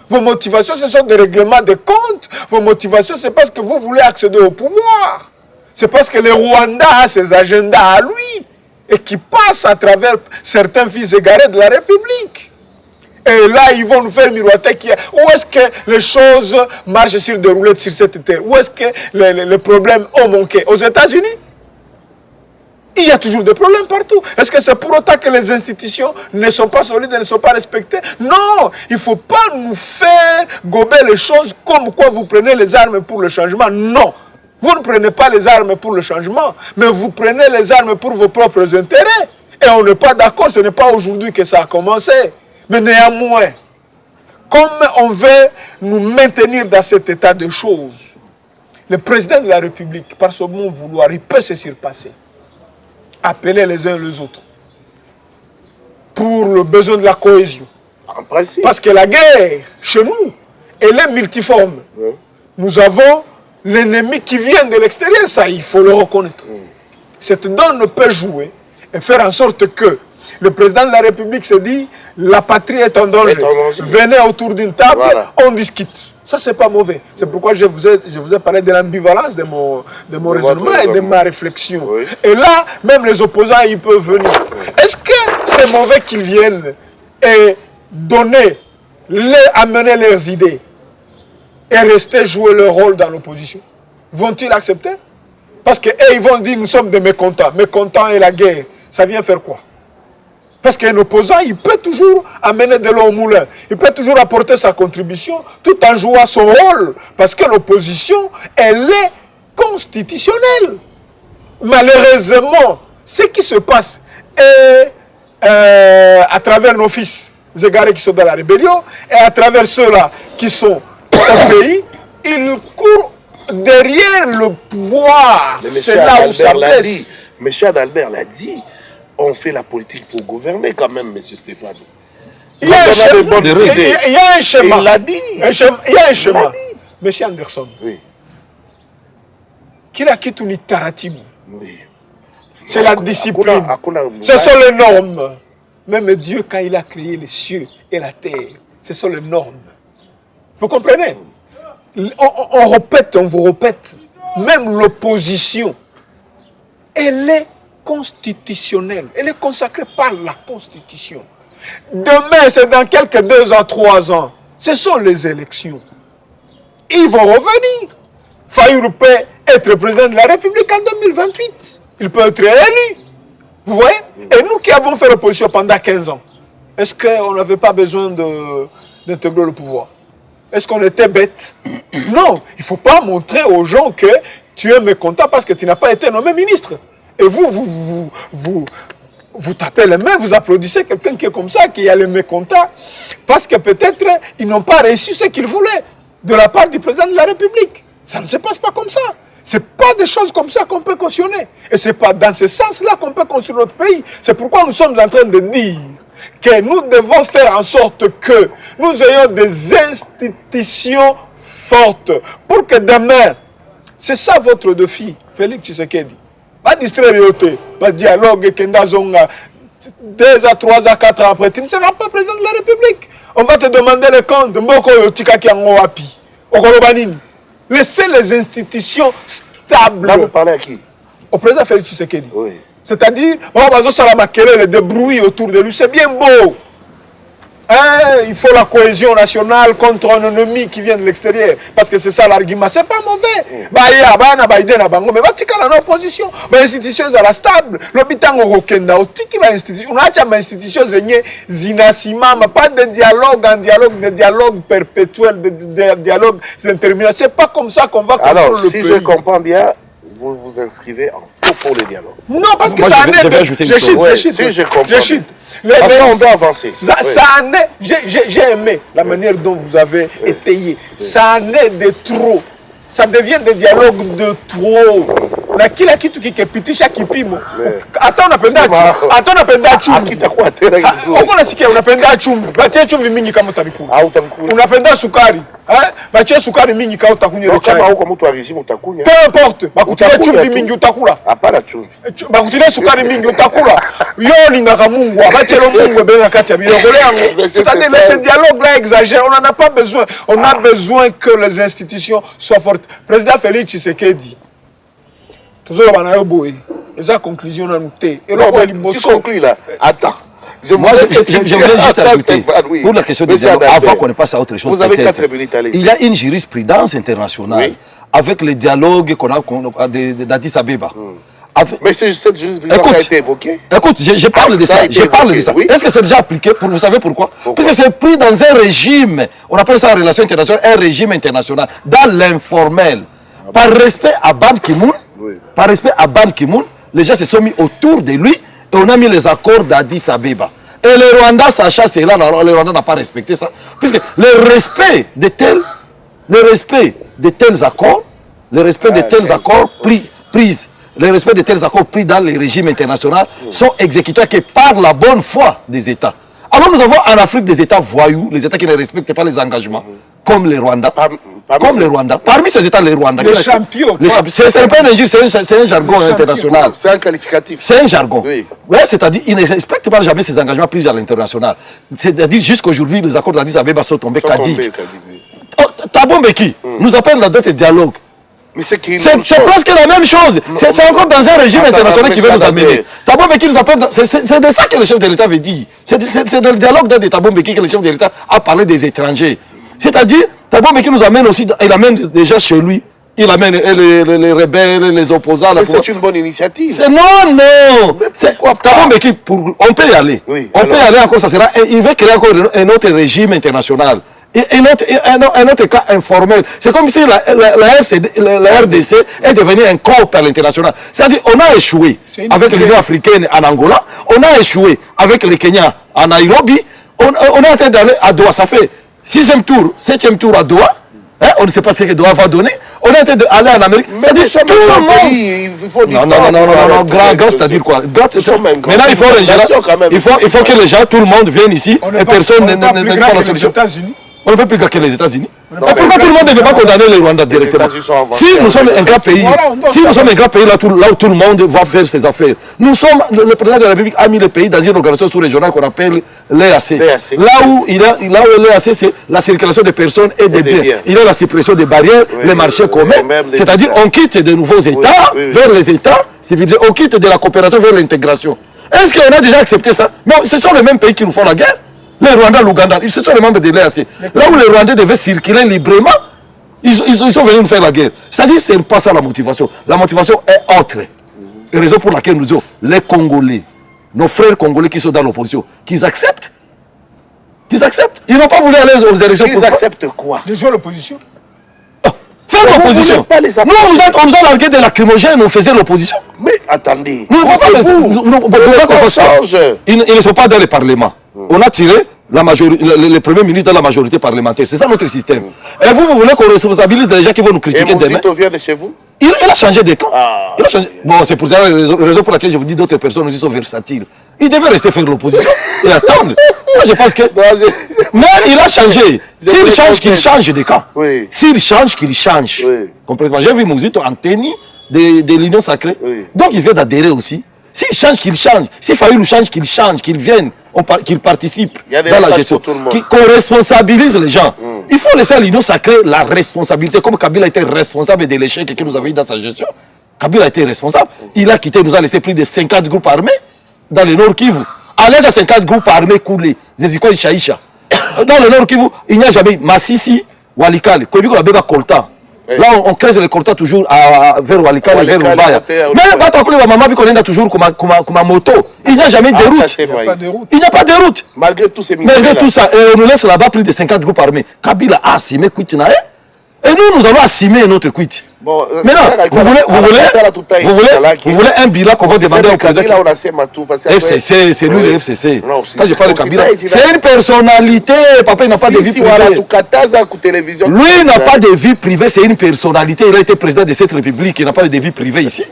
Vos motivations, ce sont des règlements de comptes. Vos motivations, c'est parce que vous voulez accéder au pouvoir. C'est parce que le Rwanda a ses agendas à lui et qui passe à travers certains fils égarés de la République. Et là, ils vont nous faire miroiter où est-ce que les choses marchent sur des roulettes sur cette terre? Où est-ce que les problèmes ont manqué? Aux États-Unis? Il y a toujours des problèmes partout. Est-ce que c'est pour autant que les institutions ne sont pas solides et ne sont pas respectées? Non, il ne faut pas nous faire gober les choses comme quoi vous prenez les armes pour le changement. Non, vous ne prenez pas les armes pour le changement, mais vous prenez les armes pour vos propres intérêts. Et on n'est pas d'accord, ce n'est pas aujourd'hui que ça a commencé. Mais néanmoins, comme on veut nous maintenir dans cet état de choses, le président de la République, par son bon vouloir, il peut se surpasser. Appeler les uns les autres pour le besoin de la cohésion.
En principe.
Parce que la guerre, chez nous, elle est multiforme. Oui. Nous avons l'ennemi qui vient de l'extérieur, ça il faut le reconnaître. Cette donne peut jouer et faire en sorte que le président de la République se dit, la patrie est en danger. Venez autour d'une table, voilà. On discute. Ça, c'est pas mauvais. C'est pourquoi je vous ai parlé de l'ambivalence de mon raisonnement et de ma réflexion. Oui. Et là, même les opposants, ils peuvent venir. Oui. Est-ce que c'est mauvais qu'ils viennent et amener leurs idées et rester jouer leur rôle dans l'opposition? Vont-ils accepter? Parce qu'ils vont dire, nous sommes des mécontents. Mécontents et la guerre, ça vient faire quoi? Parce qu'un opposant, il peut toujours amener de l'eau au moulin. Il peut toujours apporter sa contribution tout en jouant son rôle. Parce que l'opposition, elle est constitutionnelle. Malheureusement, ce qui se passe est à travers nos fils égarés qui sont dans la rébellion et à travers ceux-là qui sont au pays, ils courent derrière le pouvoir. C'est là où ça blesse.
Monsieur Adalbert l'a dit. On fait la politique pour gouverner quand même, M. Stéphane.
Il y a un schéma. Il y a un schéma.
Il l'a dit.
Il y a un schéma. Monsieur Anderson.
Oui.
Qu'il a quitté une taratibu.
Oui.
C'est la discipline. Ce sont les normes. Même Dieu, quand il a créé les cieux et la terre, ce sont les normes. Vous comprenez? On répète, on vous répète. Même l'opposition, elle est constitutionnelle. Elle est consacrée par la Constitution. Demain, c'est dans quelques 2 ans, 3 ans. Ce sont les élections. Ils vont revenir. Fayoulou peut être président de la République en 2028. Il peut être élu. Vous voyez? Et nous qui avons fait l'opposition pendant 15 ans, est-ce qu'on n'avait pas besoin d'intégrer le pouvoir? Est-ce qu'on était bête? Non, il ne faut pas montrer aux gens que tu es mécontent parce que tu n'as pas été nommé ministre. Et vous tapez les mains, vous applaudissez quelqu'un qui est comme ça, qui a les mécontents, parce que peut-être ils n'ont pas réussi ce qu'ils voulaient de la part du président de la République. Ça ne se passe pas comme ça. Ce n'est pas des choses comme ça qu'on peut cautionner. Et ce n'est pas dans ce sens-là qu'on peut construire notre pays. C'est pourquoi nous sommes en train de dire que nous devons faire en sorte que nous ayons des institutions fortes pour que demain, c'est ça votre défi, Félix Tshisekedi. Pas distraire, pas dialogue, 2 à 3 à 4 ans après, tu ne seras pas président de la République. On va te demander les comptes. Laissez les institutions stables.
Là, vous parlez à qui?
Au président Félix Tshisekedi.
Oui.
C'est-à-dire, des bruits autour de lui, c'est bien beau. Hein, il faut la cohésion nationale contre un ennemi qui vient de l'extérieur. Parce que c'est ça l'argument. C'est pas mauvais. Mais va tirer dans l'opposition. Mais l'institution est stable. L'hôpital au Rokenda, on a déjà une institution zinasima, pas de dialogue en dialogue, de dialogue perpétuel, de dialogue interminable. C'est pas comme ça qu'on va construire le pays.
Alors, si je comprends bien, vous vous inscrivez en faux pour le dialogue.
Non, parce que moi, ça en est.
Je chute. Parce qu'on doit avancer.
Ça en est. J'ai aimé la manière dont vous avez étayé. Ça en est de trop. Ça devient des dialogues de trop. Na kila kitu kikipitisha kipimo. Hata unapenda chumvi.
Kitakuwa tena kizuri.
Uko nasikia unapenda chumvi. Batie chumvi mingi kama utakula. Unapenda sukari. Batie sukari mingi kama utakunywa chai.
Kama uko mtu wa regime utakunywa.
Peu importe. Bakutilia chumvi mingi utakula.
Hapana chumvi.
Bakutilia sukari mingi utakula. Yo lingaka Mungu. Batie lo Mungu bena kati ya bilogole yango. C'est-à-dire ce dialogue là exagère. On n'en a pas besoin. On a besoin que les institutions soient fortes. Président Félix Tshisekedi. Toujours les conclusions à noter. Et
non, tu conclus là. Attends.
J'aimerais juste ajouter, pour la question des dialogues, avant qu'on ne passe à autre chose,
vous avez 4 minutes à laisser.
Il y a une jurisprudence internationale avec les dialogues qu'on a d'Addis Abeba.
Mais cette jurisprudence a été évoquée.
Écoute, je parle de ça. Oui. Est-ce que c'est déjà appliqué? Vous savez pourquoi? Parce que c'est pris dans un régime, on appelle ça en relation internationale, un régime international, dans l'informel. Par respect à Ban Ki-moon, les gens se sont mis autour de lui et on a mis les accords d'Addis Abeba. Et le Rwanda, sachant cela, le Rwanda n'a pas respecté ça. Puisque le respect de tels accords, pris dans les régimes internationaux sont exécutés que par la bonne foi des États. Alors nous avons en Afrique des États voyous, les États qui ne respectent pas les engagements, comme le Rwanda. Parmi ces États, les Rwandais.
Les champions.
C'est pas un injure, c'est un jargon international.
C'est un qualificatif.
C'est un jargon. Oui. Ouais, c'est-à-dire qu'ils ne respectent pas jamais ces engagements pris à l'international. C'est-à-dire jusqu'aujourd'hui, les accords d'Addis Abeba sont tombés Kadi. Thabo Mbeki nous appelle dans d'autres dialogues. C'est presque la même chose. C'est encore dans un régime international qui veut nous amener. Thabo Mbeki nous appelle. C'est de ça que le chef de l'État veut dire. C'est dans le dialogue de Thabo Mbeki que le chef de l'État a parlé des étrangers. C'est-à-dire, Thabo Mbeki nous amène aussi, il amène déjà chez lui, il amène les rebelles, les opposants.
Mais c'est une bonne initiative.
Non. Thabo Mbeki, on peut y aller. Oui, on peut y aller encore, ça sera. Il veut créer encore un autre régime international. Un autre cas informel. C'est comme si la RDC est devenue un corps à l'international. C'est-à-dire on a échoué avec l'Union africaine en Angola, on a échoué avec le Kenya en Nairobi, on est en train d'aller à Doha. Ça fait 6e tour, 7e tour à Doha. Hein, on ne sait pas ce que Doha va donner. On est en train d'aller en Amérique.
Mais
C'est-à-dire tout le monde.
pays, il faut du
Non, grand, c'est-à-dire quoi? Maintenant, il faut que les gens, tout le monde vienne ici et personne ne donne pas la solution. On ne peut plus que les États-Unis. Pourquoi tout le monde ne veut pas condamner le Rwanda directement? Si nous sommes un grand pays, là où tout le monde va faire ses affaires. Nous sommes, le président de la République a mis le pays dans une organisation sous-régionale qu'on appelle l'EAC. Là où l'EAC, c'est la circulation des personnes et des biens. Il y a la suppression des barrières, les marchés communs. C'est-à-dire on quitte de nouveaux États vers les États civilisés. On quitte de la coopération vers l'intégration. Est-ce qu'on a déjà accepté ça? Non, ce sont les mêmes pays qui nous font la guerre. Les Rwandais, l'Ouganda, ce sont les membres de l'EAC. Là où les Rwandais devaient circuler librement, ils sont venus nous faire la guerre. C'est-à-dire que ce n'est pas ça la motivation. La motivation est autre. La raison pour laquelle nous disons, les Congolais, nos frères Congolais qui sont dans l'opposition, qu'ils acceptent. Qu'ils acceptent. Ils n'ont pas voulu aller aux élections.
Ils acceptent quoi?
De jouer l'opposition.
Faire l'opposition. Nous, on nous a largué des lacrymogènes, on faisait l'opposition.
Mais attendez.
Ils ne sont pas dans le Parlement. On a tiré le Premier ministre dans la majorité parlementaire. C'est ça notre système. Et vous voulez qu'on responsabilise les gens qui vont nous critiquer demain?
Et Mouzito vient de chez vous?
Il a changé de camp. Il a changé. Bon, c'est pour ça la raison pour laquelle je vous dis d'autres personnes aussi sont versatiles. Il devait rester faire l'opposition et attendre. Moi, je pense que... Mais il a changé. S'il change, qu'il change de camp.
Oui.
S'il change, qu'il change.
Oui.
Complètement. J'ai vu Mouzito en tenue de l'Union Sacrée.
Oui.
Donc, il vient d'adhérer aussi. S'il change, qu'il change. S'il Fayoulou change, qu'il vienne. Qu'il participe dans la gestion. Qu'on responsabilise les gens. Il faut laisser à l'Union Sacrée la responsabilité. Comme Kabila était responsable de l'échec que nous avons eu dans sa gestion. Kabila était responsable. Il a quitté, nous a laissé plus de 50 groupes armés dans le Nord Kivu. À l'aise à 50 groupes armés coulés. Zeziko Ishaïcha. Dans le Nord Kivu, il n'y a jamais Massissi, Walikale. Kobiko la Beba Kolta. Là, on creuse les coltas toujours vers Walikale et vers Rubaya. Mais maman, vu qu'on est toujours comme un moto, il n'y a jamais de route. Il n'y a pas de route.
Malgré tout ces
Malgré tout ça, et on nous laisse là-bas plus de 50 groupes armés. Kabila a assimé Kouitinae. Et nous allons assumer notre quit.
Bon,
maintenant, vous voulez un bilan qu'on va demander au président. FCC, c'est lui le FCC. Quand je parle de Kabila, c'est une personnalité. Papa, il n'a pas de vie privée. Lui n'a pas de vie privée, c'est une personnalité. Il a été président de cette république, il n'a pas de vie privée ici.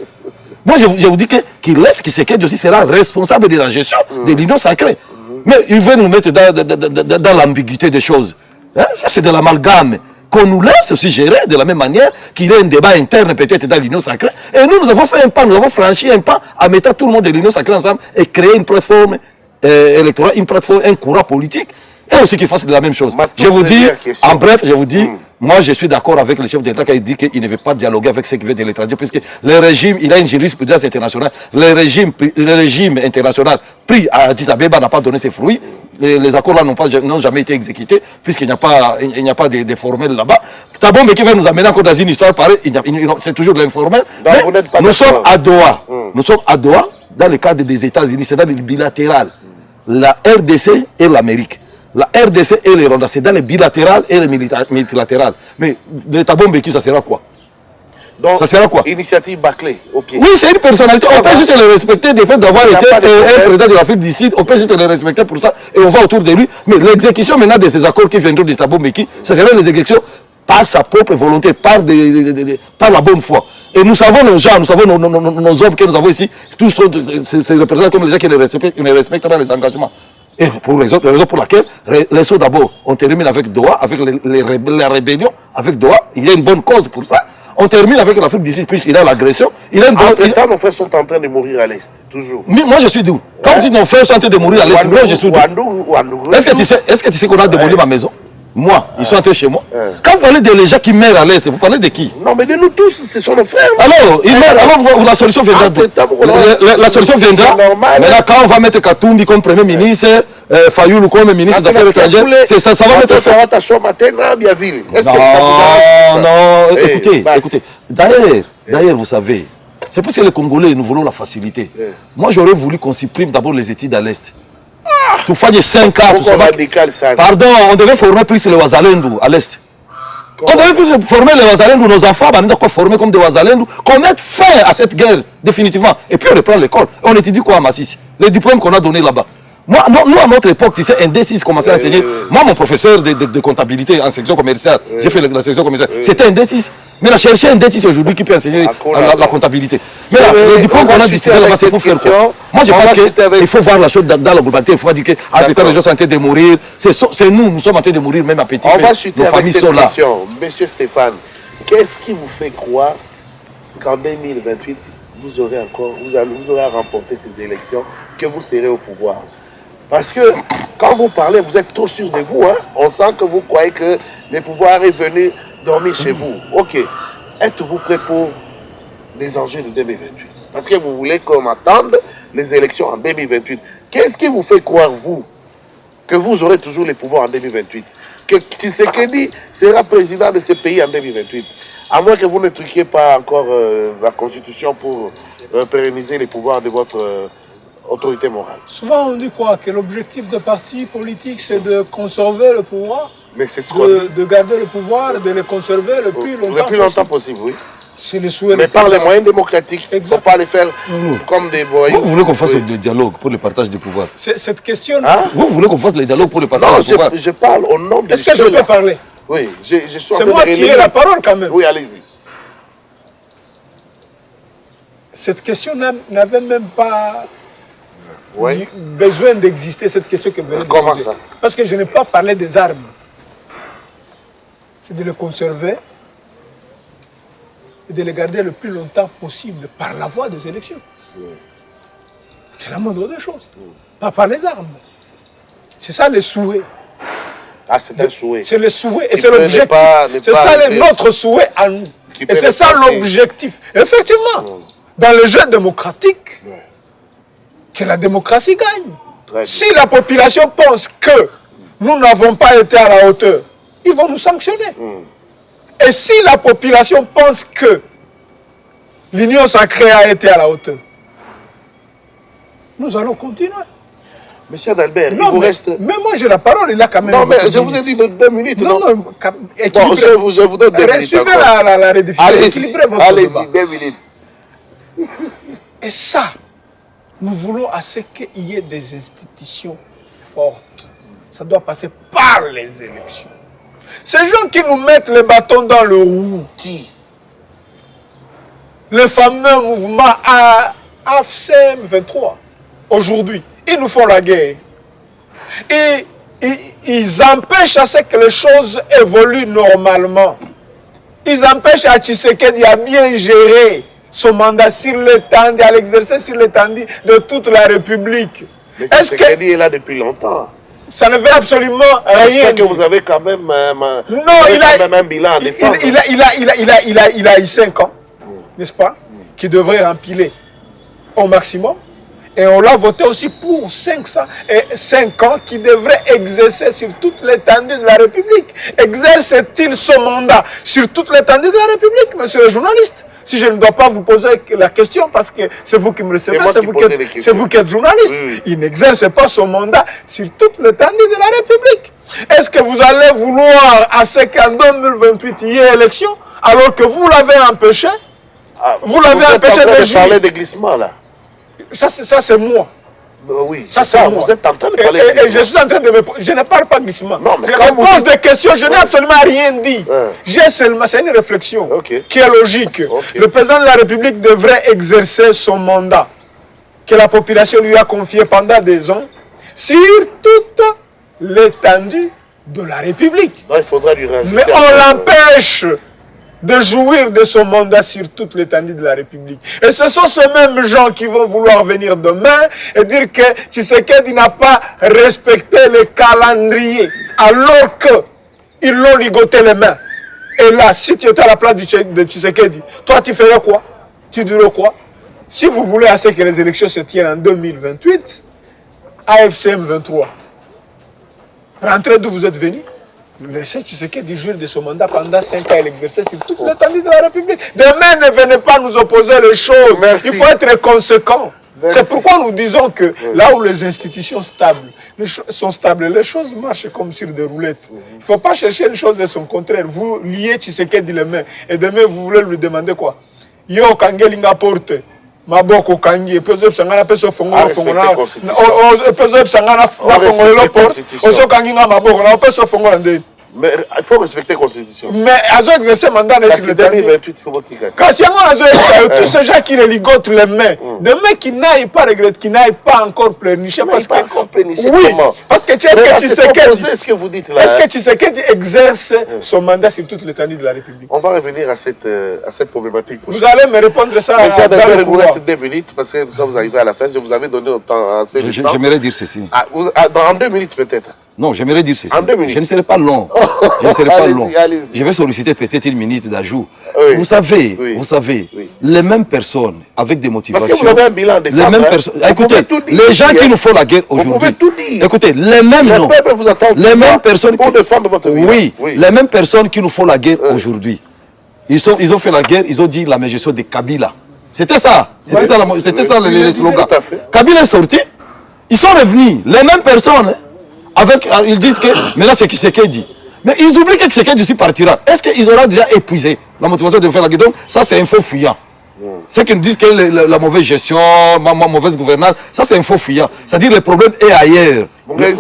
Moi, je vous dis qu'il laisse Tshisekedi aussi sera responsable de la gestion de l'Union Sacrée. Mais il veut nous mettre dans l'ambiguïté des choses. Ça, c'est de l'amalgame. Qu'on nous laisse aussi gérer de la même manière qu'il y ait un débat interne peut-être dans l'Union Sacrée. Et nous avons fait un pas, nous avons franchi un pas en mettant tout le monde de l'Union Sacrée ensemble et créer une plateforme électorale, une plateforme, un courant politique. Et aussi qu'ils fassent de la même chose. Je vous dis, en bref, je vous dis, moi je suis d'accord avec le chef d'État qui dit qu'il ne veut pas dialoguer avec ceux qui veulent de l'étranger, puisque le régime, il a une jurisprudence internationale. Le régime international pris à Addis Abeba n'a pas donné ses fruits. Les accords là n'ont jamais été exécutés, puisqu'il n'y a pas de formel là-bas. Tabombe qui va nous amener encore dans une histoire pareille, c'est toujours de l'informel. Nous sommes à Doha. Nous sommes à Doha, dans le cadre des États-Unis, c'est dans le bilatéral. La RDC et l'Amérique. La RDC et les Rwanda, c'est dans le bilatéral et le multilatéral. Mais le Tabombe qui, ça sera quoi?
Donc,
ça sera quoi?
Initiative bâclée. Okay.
Oui, c'est une personnalité. On peut juste le respecter du fait d'avoir été un président de l'Afrique du Sud. On peut juste le respecter pour ça et on va autour de lui. Mais l'exécution maintenant de ces accords qui viendront de Thabo Mbeki, ça serait les exécutions par sa propre volonté, par la bonne foi. Et nous savons nos gens, nous savons nos hommes que nous avons ici, tous sont se représentent comme les gens qui ne respectent pas les engagements. Et pour les autres, la raison pour laquelle, laissons d'abord, on termine avec Doha, avec la rébellion, avec Doha, il y a une bonne cause pour ça. On termine avec l'Afrique du Sud, puisqu'il a l'agression.
Entre-temps, nos frères sont en train de mourir à l'Est, toujours.
Mais moi, je suis d'où? Quand vous dites nos frères sont en train de mourir à l'Est, moi, je suis d'où? Est-ce que tu sais qu'on a démoli ma maison? Moi, ils sont entrés chez moi. Quand vous parlez des gens qui meurent à l'Est, vous parlez de qui?
Non, mais de nous tous, ce sont nos frères.
Alors, ils meurent, alors la solution viendra. La solution viendra. Maintenant, quand on va mettre Katumbi comme Premier ministre, Fayoulou comme ministre d'Affaires étrangères, ça va mettre fin. Non, écoutez. D'ailleurs, vous savez, c'est parce que les Congolais, nous voulons la facilité. Moi, j'aurais voulu qu'on supprime d'abord les études à l'Est. Tout fait 5 ans, tout ça. Pardon, on devait former plus les Ouazalendou à l'Est. On devait former les Ouazalendou, nos enfants, former comme des Ouazalendou, qu'on mette fin à cette guerre, définitivement. Et puis on reprend l'école. On étudie quoi à Massissi? Les diplômes qu'on a donnés là-bas. Moi, nous, à notre époque, tu sais, un D6 commençait à enseigner. Moi, mon professeur de comptabilité en section commerciale, j'ai fait la section commerciale, c'était un D6. Mais on a cherché un D6 aujourd'hui qui peut enseigner la comptabilité. Mais là, le diplôme qu'on a discuté là-bas, c'est pour faire quoi? Moi, je pense qu'il faut voir la chose dans la globalité. Il faut dire qu'entre temps, les gens sont en train de mourir. C'est nous sommes en train de mourir, même à petit.
On va chuter avec cette question. Monsieur Stéphane, qu'est-ce qui vous fait croire qu'en 2028, vous aurez à remporter ces élections, que vous serez au pouvoir? Parce que quand vous parlez, vous êtes trop sûr de vous. Hein? On sent que vous croyez que le pouvoir est venu dormir chez vous. Ok. Êtes-vous prêt pour les enjeux de 2028? Parce que vous voulez qu'on attende les élections en 2028. Qu'est-ce qui vous fait croire, vous, que vous aurez toujours le pouvoir en 2028? Que Tshisekedi sera président de ce pays en 2028? À moins que vous ne truquiez pas encore la Constitution pour pérenniser les pouvoirs de votre autorité morale.
Souvent on dit quoi? Que l'objectif de parti politique c'est de conserver le pouvoir,
mais c'est ce
de garder le pouvoir, de le conserver le plus longtemps possible.
Oui.
C'est le souhait.
Mais par les moyens démocratiques, il ne faut pas les faire comme des voyous.
Vous voulez qu'on fasse le dialogue pour le partage du pouvoir?
Cette question...
Hein? Vous voulez qu'on fasse le dialogue pour le partage du pouvoir?
Je parle au nom de...
Est-ce que je peux parler?
Oui, je suis en train de...
C'est moi qui ai la parole quand même.
Oui, allez-y.
Cette question n'avait même pas besoin d'exister, cette question que vous venez de poser.
Comment ça?
Parce que je n'ai pas parlé des armes. C'est de les conserver et de les garder le plus longtemps possible par la voie des élections. C'est la moindre des choses. Pas par les armes. C'est ça le souhait.
Ah, c'est un souhait.
C'est le souhait et c'est l'objectif. C'est ça notre souhait à nous. Et c'est ça l'objectif. Effectivement, dans le jeu démocratique, que la démocratie gagne. Si la population pense que nous n'avons pas été à la hauteur, ils vont nous sanctionner. Et si la population pense que l'Union sacrée a été à la hauteur, nous allons continuer.
Monsieur Adalbert, il vous reste...
Mais moi j'ai la parole, il a quand même...
Non, mais je vous ai dit 2 minutes.
Non,
je vous donne 2 minutes.
Suivez la redéfinition, équilibrez votre débat.
Allez-y, 2 minutes.
Et ça, nous voulons à ce qu'il y ait des institutions fortes. Ça doit passer par les élections. Ces gens qui nous mettent les bâtons dans le roue,
qui?
Le fameux mouvement AFCM 23, aujourd'hui, ils nous font la guerre. Et ils empêchent à ce que les choses évoluent normalement. Ils empêchent à Tshisekedi à bien gérer son mandat sur l'étendue, à l'exercer sur l'étendue de toute la République.
Mais Tshisekedi est là depuis longtemps.
Ça ne veut absolument rien
dire. Que vous avez quand même, un bilan à défendre.
Il a eu 5 ans, n'est-ce pas, qui devrait empiler au maximum. Et on l'a voté aussi pour 5 ans qui devrait exercer sur toute l'étendue de la République. Exerce-t-il son mandat sur toute l'étendue de la République, monsieur le journaliste? Si je ne dois pas vous poser la question parce que c'est vous qui me recevez, c'est vous qui êtes journaliste. Oui. Il n'exerce pas son mandat sur toute l'étendue de la République. Est-ce que vous allez vouloir à ce qu'en 2028 il y ait élection alors que vous l'avez empêché? Vous l'avez empêché de jouer.
Parler de glissement là.
Ça c'est moi.
Oui, ça c'est moi. Vous êtes en train de parler
et je suis en train de me... Je ne parle pas de glissement.
Non, mais
je me pose des questions, je n'ai absolument rien dit. J'ai seulement, c'est une réflexion qui est logique. Le président de la République devrait exercer son mandat que la population lui a confié pendant des ans sur toute l'étendue de la République.
Non, il faudra lui rajouter.
Mais on l'empêche de jouir de son mandat sur toute l'étendue de la République. Et ce sont ces mêmes gens qui vont vouloir venir demain et dire que Tshisekedi n'a pas respecté le calendrier alors qu'ils l'ont ligoté les mains. Et là, si tu étais à la place de Tshisekedi, toi tu ferais quoi? Tu dirais quoi? Si vous voulez à ce que les élections se tiennent en 2028, AFCM 23, rentrez d'où vous êtes venu. Laissez Tshisekedi jouir de son mandat pendant 5 ans et l'exercer sur toute l'étendue de la République. Demain, ne venez pas nous opposer les choses.
Merci.
Il faut être conséquent. C'est pourquoi nous disons que là où les institutions sont stables, les choses marchent comme sur des roulettes. Il ne faut pas chercher une chose et son contraire. Vous liez Tshisekedi les mains et demain vous voulez lui demander quoi? Yo Kangelinga porte. maboko kangi epezo sangana peso fongo fongo na epezo sangana na fongo lopo oso kangi nga maboko na peso fongo na ndeni.
Mais il faut respecter la Constitution.
Mais à ce que c'est mandat
sur le 28, il faut voter.
Quand si on a tous ces gens qui les ligotent les mains, des mecs qui n'aillent pas regretter, qui n'aillent pas encore pleurnicher parce que oui, parce que
est-ce que vous dites là?
Est-ce que Tshisekedi exerce son mandat sur toute l'étendue de la République?
On va revenir à cette problématique.
Vous allez me répondre ça.
Monsieur Adalbert, il vous reste 2 minutes parce que nous sommes arrivés à la fin. Je vous avais donné autant.
J'aimerais dire ceci.
En 2 minutes peut-être.
Non, j'aimerais dire ceci.
En 2 minutes.
Je ne serai pas long. Je ne serai pas long.
Allez-y.
Je vais solliciter peut-être 1 minute d'ajout.
Oui.
Vous savez,
Oui.
les mêmes personnes avec des motivations.
Parce que vous avez un bilan des femmes.
Les mêmes personnes. Écoutez, les gens qui nous font la guerre aujourd'hui.
Vous pouvez tout dire.
Écoutez, les mêmes noms. Les mêmes personnes
pour défendre votre bilan.
Oui, les mêmes personnes qui nous font la guerre aujourd'hui. Ils ont fait la guerre, ils ont dit la gestion de Kabila. C'était ça. C'était ça le slogan. Kabila est sorti. Ils sont revenus. Les mêmes personnes. Ils disent que maintenant c'est Tshisekedi. Mais ils oublient que Tshisekedi aussi partira. Est-ce qu'ils auront déjà épuisé la motivation de faire la guerre? Donc ça c'est un faux fuyant. Ceux qui nous disent que la mauvaise gestion, la mauvaise gouvernance, ça c'est un faux fuyant. C'est-à-dire le problème est ailleurs. Le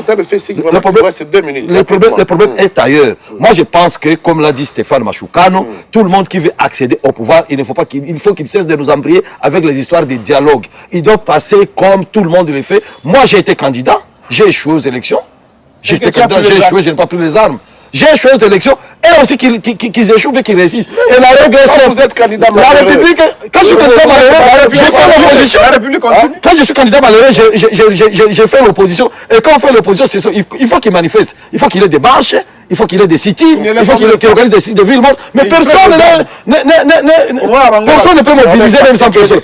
problème est ailleurs. Moi je pense que, comme l'a dit Stéphane Machoukano, tout le monde qui veut accéder au pouvoir, il faut qu'il cesse de nous embrouiller avec les histoires de dialogue. Il doit passer comme tout le monde le fait. Moi j'ai été candidat, j'ai échoué aux élections. J'étais candidat, j'ai échoué, je n'ai pas pris les armes. J'ai échoué aux élections et aussi qu'ils échouent et qu'ils réussissent. Et la règle c'est
vous êtes candidat
la République, quand je suis candidat malheureux, j'ai fait l'opposition. La République continue. Quand je suis candidat malheureux, j'ai fait l'opposition. Et quand on fait l'opposition, il faut qu'il manifeste. Il faut qu'il ait des marches, il faut qu'il ait des sit-ins, il faut qu'il organise des villes mortes. Mais personne ne peut mobiliser même sans personne.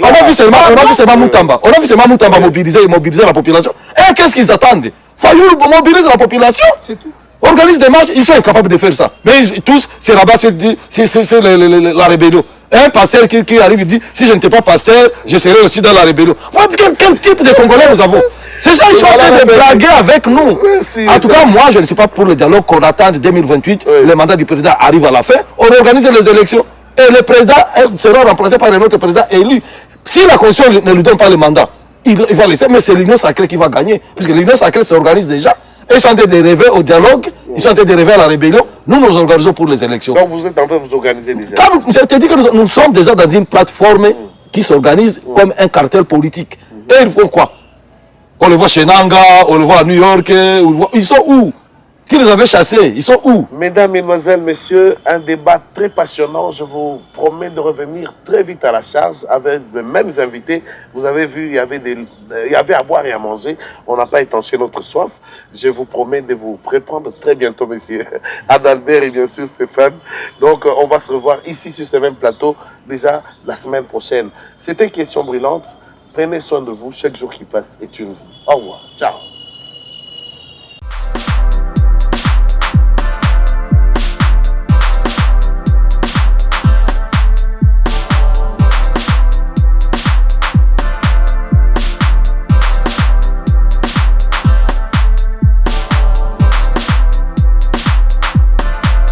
On a vu seulement Moutamba. On a vu seulement Moutamba mobiliser la population. Et qu'est-ce qu'ils attendent? Fayoul mobilise la population. C'est tout. Organise des marches, ils sont incapables de faire ça. Mais tous, c'est là-bas, c'est la rébellion. Un pasteur qui arrive, il dit, si je n'étais pas pasteur, je serais aussi dans la rébellion. Voilà quel type de Congolais nous avons. Ces gens, ils sont en train de blaguer avec nous. Merci, en tout cas, moi, je ne suis pas pour le dialogue qu'on attend de 2028. Oui. Le mandat du président arrive à la fin. On organise les élections. Et le président sera remplacé par un autre président élu. Si la Constitution ne lui donne pas le mandat, il va laisser, mais c'est l'Union sacrée qui va gagner. Puisque l'Union sacrée s'organise déjà. Ils sont en train de rêver au dialogue, ils sont en train de rêver à la rébellion. Nous nous organisons pour les élections.
Donc vous êtes en train de vous organiser déjà.
Je te dis que nous sommes déjà dans une plateforme qui s'organise comme un cartel politique. Et ils font quoi? On le voit chez Nanga, on le voit à New York. Ils sont où? Qui les avait chassés? Ils sont où?
Mesdames, Mesdemoiselles, Messieurs, un débat très passionnant. Je vous promets de revenir très vite à la charge avec les mêmes invités. Vous avez vu, il y avait à boire et à manger. On n'a pas étanché notre soif. Je vous promets de vous reprendre très bientôt, Monsieur Adalbert et bien sûr Stéphane. Donc, on va se revoir ici sur ce même plateau déjà la semaine prochaine. C'était Question Brûlante. Prenez soin de vous. Chaque jour qui passe est une vie. Au revoir. Ciao.